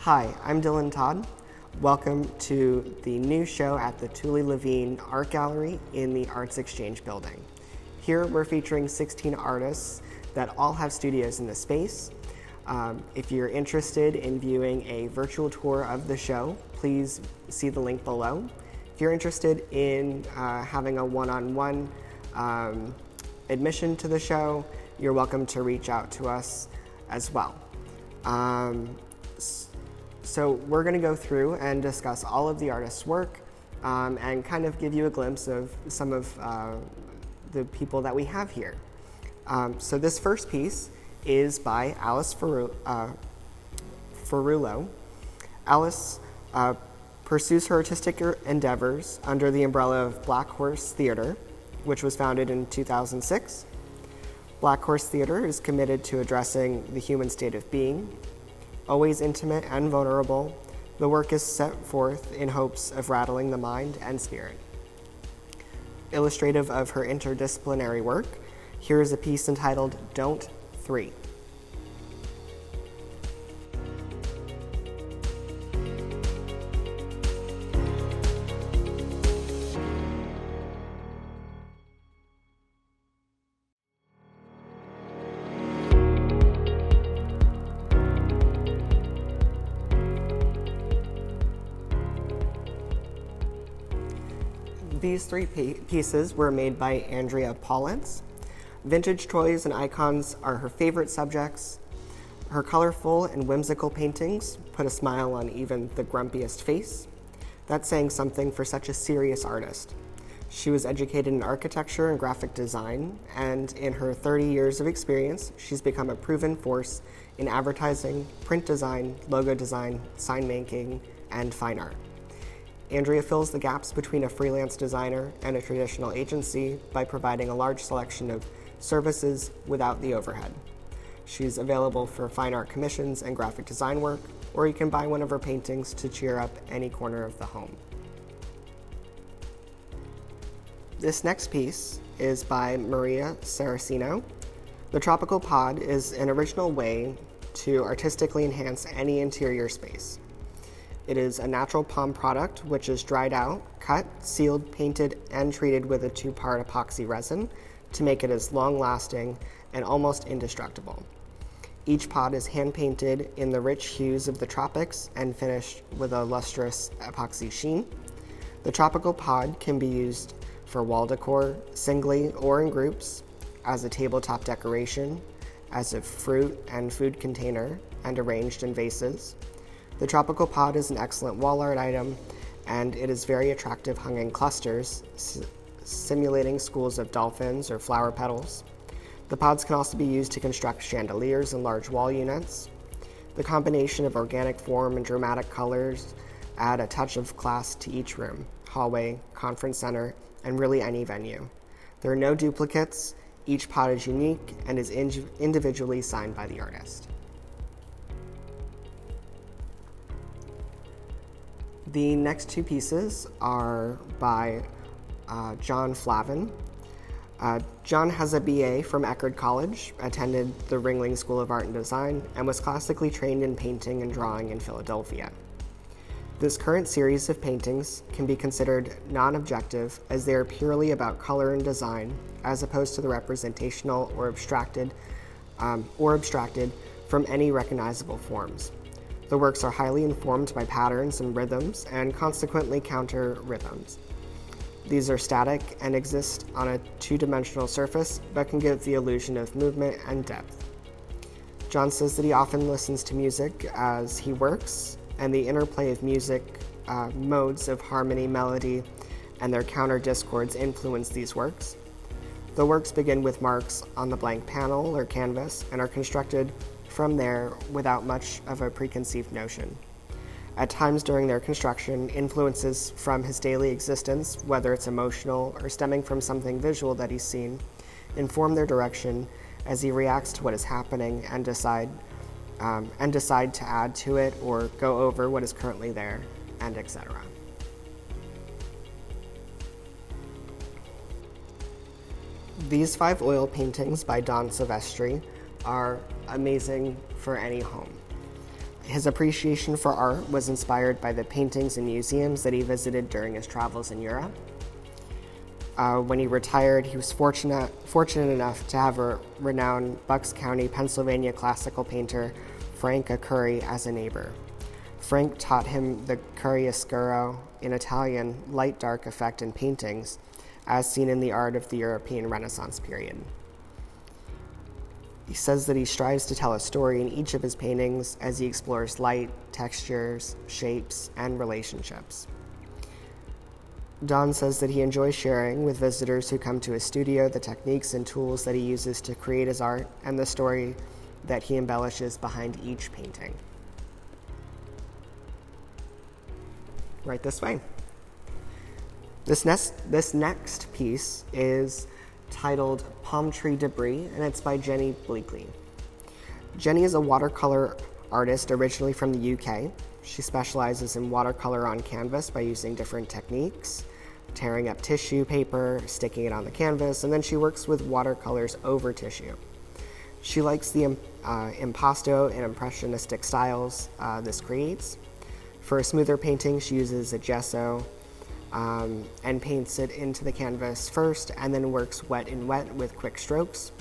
Hi, I'm Dylan Todd. Welcome to the new show at the Tully-Levine Art Gallery in the ArtsXchange building. Here we're featuring 16 artists that all have studios in the space. If you're interested in viewing a virtual tour of the show, please see the link below. If you're interested in having a one-on-one admission to the show, you're welcome to reach out to us as well. So we're going to go through and discuss all of the artists' work and kind of give you a glimpse of some of the people that we have here. So this first piece is by Alice Ferrulo. Alice pursues her artistic endeavors under the umbrella of Black Horse Theater, which was founded in 2006. Black Horse Theater is committed to addressing the human state of being. Always intimate and vulnerable, the work is set forth in hopes of rattling the mind and spirit. Illustrative of her interdisciplinary work, here is a piece entitled Don't 3. These three pieces were made by Andrea Pawlisz. Vintage toys and icons are her favorite subjects. Her colorful and whimsical paintings put a smile on even the grumpiest face. That's saying something for such a serious artist. She was educated in architecture and graphic design, and in her 30 years of experience, she's become a proven force in advertising, print design, logo design, sign making, and fine art. Andrea fills the gaps between a freelance designer and a traditional agency by providing a large selection of services without the overhead. She's available for fine art commissions and graphic design work, or you can buy one of her paintings to cheer up any corner of the home. This next piece is by Maria Saraceno. The Tropical Pod is an original way to artistically enhance any interior space. It is a natural palm product which is dried out, cut, sealed, painted, and treated with a 2-part epoxy resin to make it as long-lasting and almost indestructible. Each pod is hand-painted in the rich hues of the tropics and finished with a lustrous epoxy sheen. The Tropical Pod can be used for wall decor, singly or in groups, as a tabletop decoration, as a fruit and food container, and arranged in vases. The Tropical Pod is an excellent wall art item, and it is very attractive hung in clusters, simulating schools of dolphins or flower petals. The pods can also be used to construct chandeliers and large wall units. The combination of organic form and dramatic colors add a touch of class to each room, hallway, conference center, and really any venue. There are no duplicates, each pod is unique and is individually signed by the artist. The next two pieces are by John Flavin. John has a BA from Eckerd College, attended the Ringling School of Art and Design, and was classically trained in painting and drawing in Philadelphia. This current series of paintings can be considered non-objective as they are purely about color and design, as opposed to the representational or abstracted from any recognizable forms. The works are highly informed by patterns and rhythms and consequently counter rhythms. These are static and exist on a 2-dimensional surface, but can give the illusion of movement and depth. John says that he often listens to music as he works, and the interplay of music modes of harmony, melody, and their counter discords influence these works. The works begin with marks on the blank panel or canvas and are constructed from there without much of a preconceived notion. At times during their construction, influences from his daily existence, whether it's emotional or stemming from something visual that he's seen, inform their direction as he reacts to what is happening and decide to add to it or go over what is currently there, and etc. These 5 oil paintings by Don Silvestri are amazing for any home. His appreciation for art was inspired by the paintings and museums that he visited during his travels in Europe. When he retired, he was fortunate enough to have a renowned Bucks County, Pennsylvania classical painter, Frank Curry, as a neighbor. Frank taught him the chiaroscuro in Italian light-dark effect in paintings, as seen in the art of the European Renaissance period. He says that he strives to tell a story in each of his paintings as he explores light, textures, shapes, and relationships. Don says that he enjoys sharing with visitors who come to his studio the techniques and tools that he uses to create his art and the story that he embellishes behind each painting. Right this way. This next piece is titled Palm Tree Debris, and it's by Jenny Bleackley. Jenny is a watercolor artist originally from the UK. She specializes in watercolor on canvas by using different techniques, tearing up tissue paper, sticking it on the canvas, and then she works with watercolors over tissue. She likes the impasto and impressionistic styles this creates. For a smoother painting, she uses a gesso and paints it into the canvas first and then works wet in wet with quick strokes.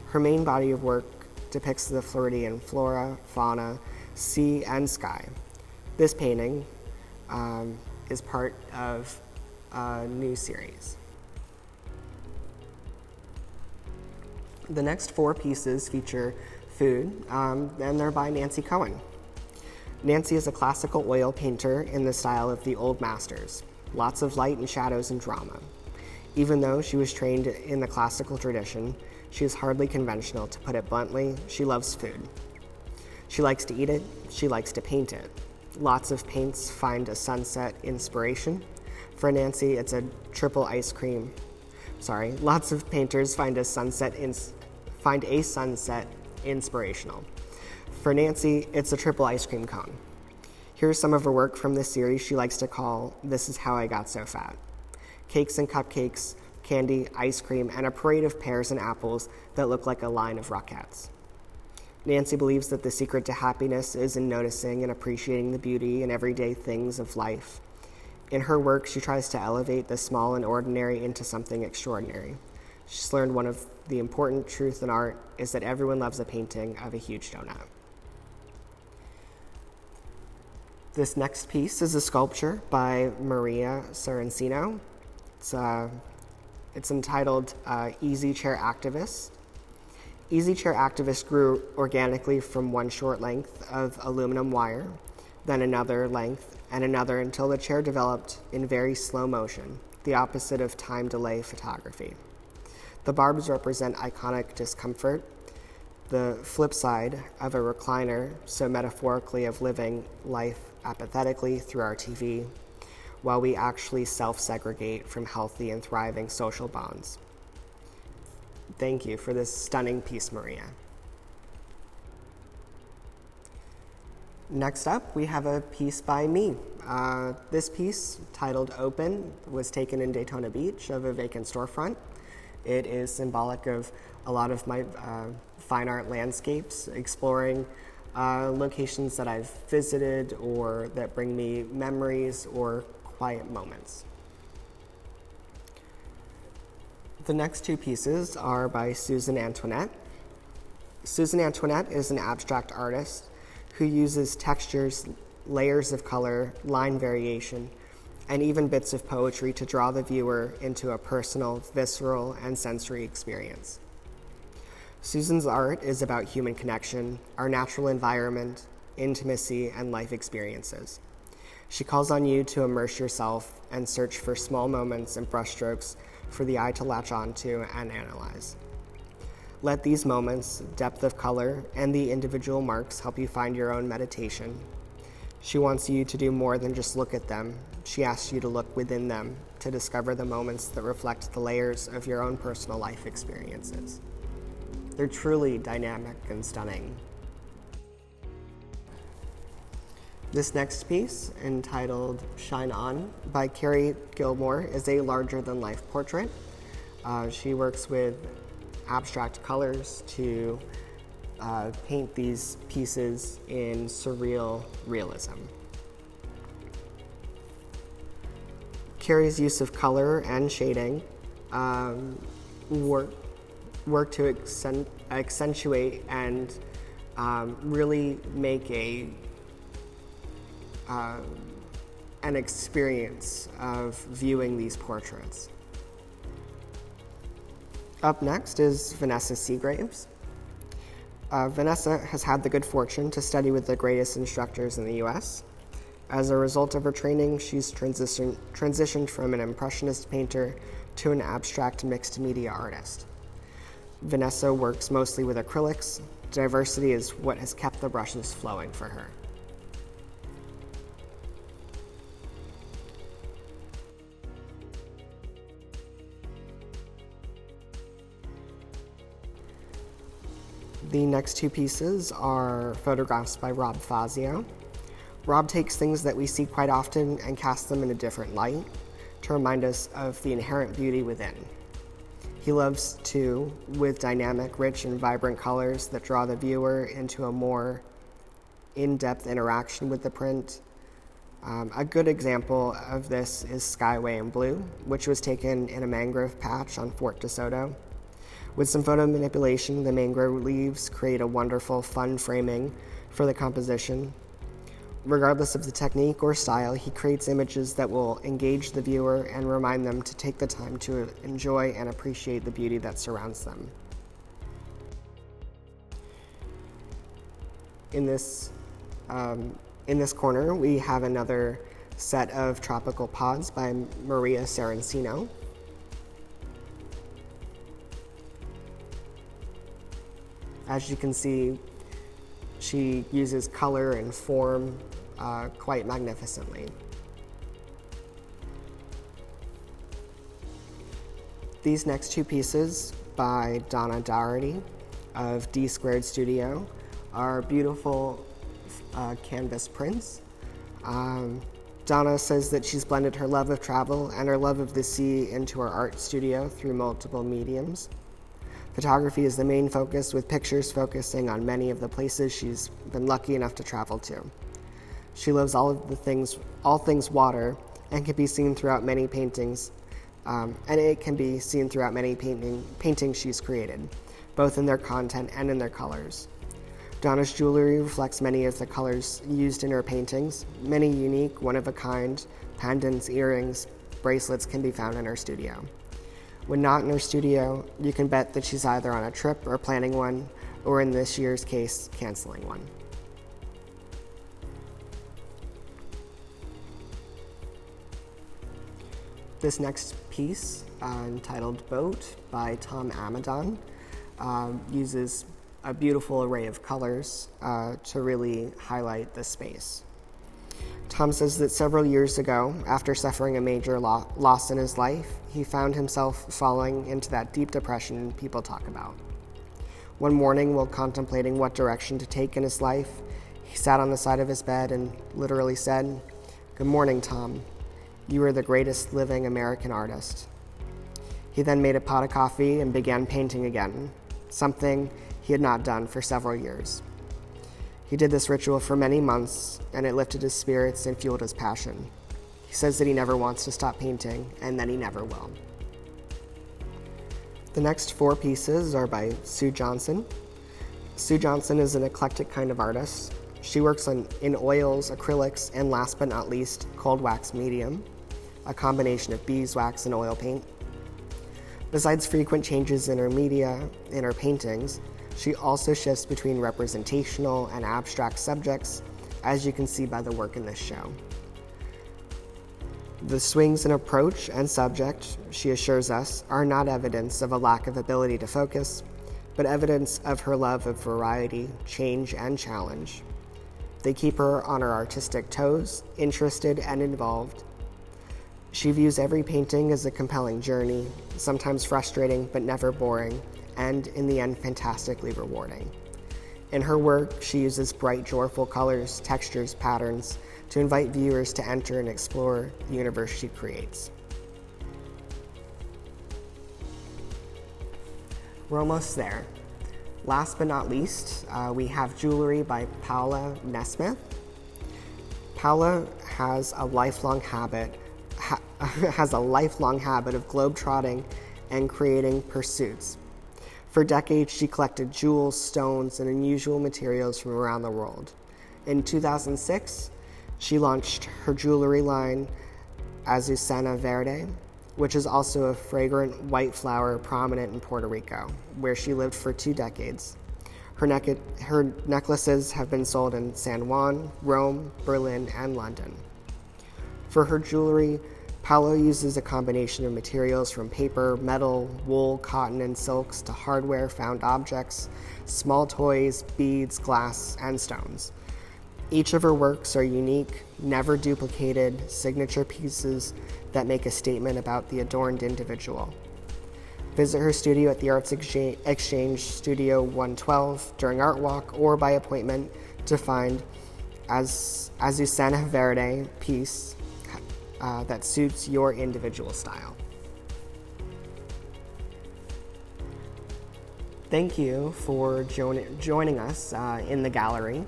Her main body of work depicts the Floridian flora, fauna, sea, and sky. This painting is part of a new series. The next 4 pieces feature food, and they're by Nancy Cohen. Nancy is a classical oil painter in the style of the old masters. Lots of light and shadows and drama. Even though she was trained in the classical tradition, she is hardly conventional, to put it bluntly. She loves food. She likes to eat it, she likes to paint it. Lots of paints find a sunset inspiration. For Nancy, it's a triple ice cream. Lots of painters find a sunset inspirational. For Nancy, it's a triple ice cream cone. Here's some of her work from this series she likes to call This Is How I Got So Fat. Cakes and cupcakes, candy, ice cream, and a parade of pears and apples that look like a line of rockets. Nancy believes that the secret to happiness is in noticing and appreciating the beauty in everyday things of life. In her work, she tries to elevate the small and ordinary into something extraordinary. She's learned one of the important truths in art is that everyone loves a painting of a huge donut. This next piece is a sculpture by Maria Saraceno. It's entitled Easy Chair Activist. Easy Chair Activist grew organically from one short length of aluminum wire, then another length, and another until the chair developed in very slow motion, the opposite of time delay photography. The barbs represent iconic discomfort, the flip side of a recliner, so metaphorically of living life apathetically through our TV, while we actually self-segregate from healthy and thriving social bonds. Thank you for this stunning piece, Maria. Next up, we have a piece by me. This piece, titled Open, was taken in Daytona Beach of a vacant storefront. It is symbolic of a lot of my fine art landscapes, exploring locations that I've visited or that bring me memories or quiet moments. The next 2 pieces are by Susan Antoinette. Susan Antoinette is an abstract artist who uses textures, layers of color, line variation, and even bits of poetry to draw the viewer into a personal, visceral, and sensory experience. Susan's art is about human connection, our natural environment, intimacy, and life experiences. She calls on you to immerse yourself and search for small moments and brushstrokes for the eye to latch onto and analyze. Let these moments, depth of color, and the individual marks help you find your own meditation. She wants you to do more than just look at them. She asks you to look within them to discover the moments that reflect the layers of your own personal life experiences. They're truly dynamic and stunning. This next piece, entitled Shine On by Carrie Gilmore, is a larger-than-life portrait. She works with abstract colors to paint these pieces in surreal realism. Carrie's use of color and shading work to accentuate and really make an experience of viewing these portraits. Up next is Vanessa Segraves. Vanessa has had the good fortune to study with the greatest instructors in the U.S. As a result of her training, she's transitioned from an impressionist painter to an abstract mixed media artist. Vanessa works mostly with acrylics. Diversity is what has kept the brushes flowing for her. The next two pieces are photographs by Rob Fazio. Rob takes things that we see quite often and casts them in a different light to remind us of the inherent beauty within. He loves to, with dynamic, rich, and vibrant colors that draw the viewer into a more in-depth interaction with the print. A good example of this is Skyway in Blue, which was taken in a mangrove patch on Fort DeSoto. With some photo manipulation, the mangrove leaves create a wonderful, fun framing for the composition. Regardless of the technique or style, he creates images that will engage the viewer and remind them to take the time to enjoy and appreciate the beauty that surrounds them. In this corner, we have another set of tropical pods by Maria Saraceno. As you can see, she uses color and form quite magnificently. These next two pieces by Donna Daugherty of DSQUARED Studio are beautiful canvas prints. Donna says that she's blended her love of travel and her love of the sea into her art studio through multiple mediums. Photography is the main focus, with pictures focusing on many of the places she's been lucky enough to travel to. She loves all things water, and can be seen throughout many paintings, and it can be seen throughout many paintings she's created, both in their content and in their colors. Donna's jewelry reflects many of the colors used in her paintings. Many unique, one-of-a-kind pendants, earrings, bracelets can be found in her studio. When not in her studio, you can bet that she's either on a trip or planning one, or in this year's case, canceling one. This next piece, entitled Boat by Tom Amidon, uses a beautiful array of colors to really highlight the space. Tom says that several years ago, after suffering a major loss in his life, he found himself falling into that deep depression people talk about. One morning, while contemplating what direction to take in his life, he sat on the side of his bed and literally said, "Good morning, Tom. You are the greatest living American artist." He then made a pot of coffee and began painting again, something he had not done for several years. He did this ritual for many months, and it lifted his spirits and fueled his passion. He says that he never wants to stop painting, and that he never will. The next four pieces are by Sue Johnson. Sue Johnson is an eclectic kind of artist. She works in oils, acrylics, and last but not least, cold wax medium, a combination of beeswax and oil paint. Besides frequent changes in her media, in her paintings, she also shifts between representational and abstract subjects, as you can see by the work in this show. The swings in approach and subject, she assures us, are not evidence of a lack of ability to focus, but evidence of her love of variety, change, and challenge. They keep her on her artistic toes, interested and involved. She views every painting as a compelling journey, sometimes frustrating but never boring, and in the end, fantastically rewarding. In her work, she uses bright, joyful colors, textures, patterns to invite viewers to enter and explore the universe she creates. We're almost there. Last but not least, we have jewelry by Paola Nesmith. Paola has a lifelong habit of globetrotting and creating pursuits. For decades, she collected jewels, stones, and unusual materials from around the world. In 2006, she launched her jewelry line, AZUCENA VERDE, which is also a fragrant white flower prominent in Puerto Rico, where she lived for 2 decades. Her necklaces have been sold in San Juan, Rome, Berlin, and London. For her jewelry, Paola uses a combination of materials from paper, metal, wool, cotton, and silks to hardware, found objects, small toys, beads, glass, and stones. Each of her works are unique, never duplicated, signature pieces that make a statement about the adorned individual. Visit her studio at the ArtsXchange Studio 112 during Art Walk or by appointment to find AZUCENA VERDE piece that suits your individual style. Thank you for joining us in the gallery.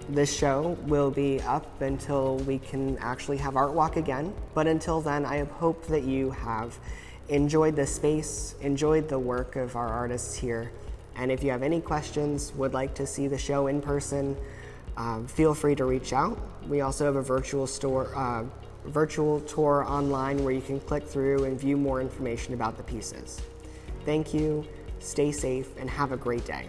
This show will be up until we can actually have Art Walk again, but until then, I hope that you have enjoyed the space, enjoyed the work of our artists here, and if you have any questions, would like to see the show in person, feel free to reach out. We also have a virtual tour online where you can click through and view more information about the pieces. Thank you, stay safe, and have a great day.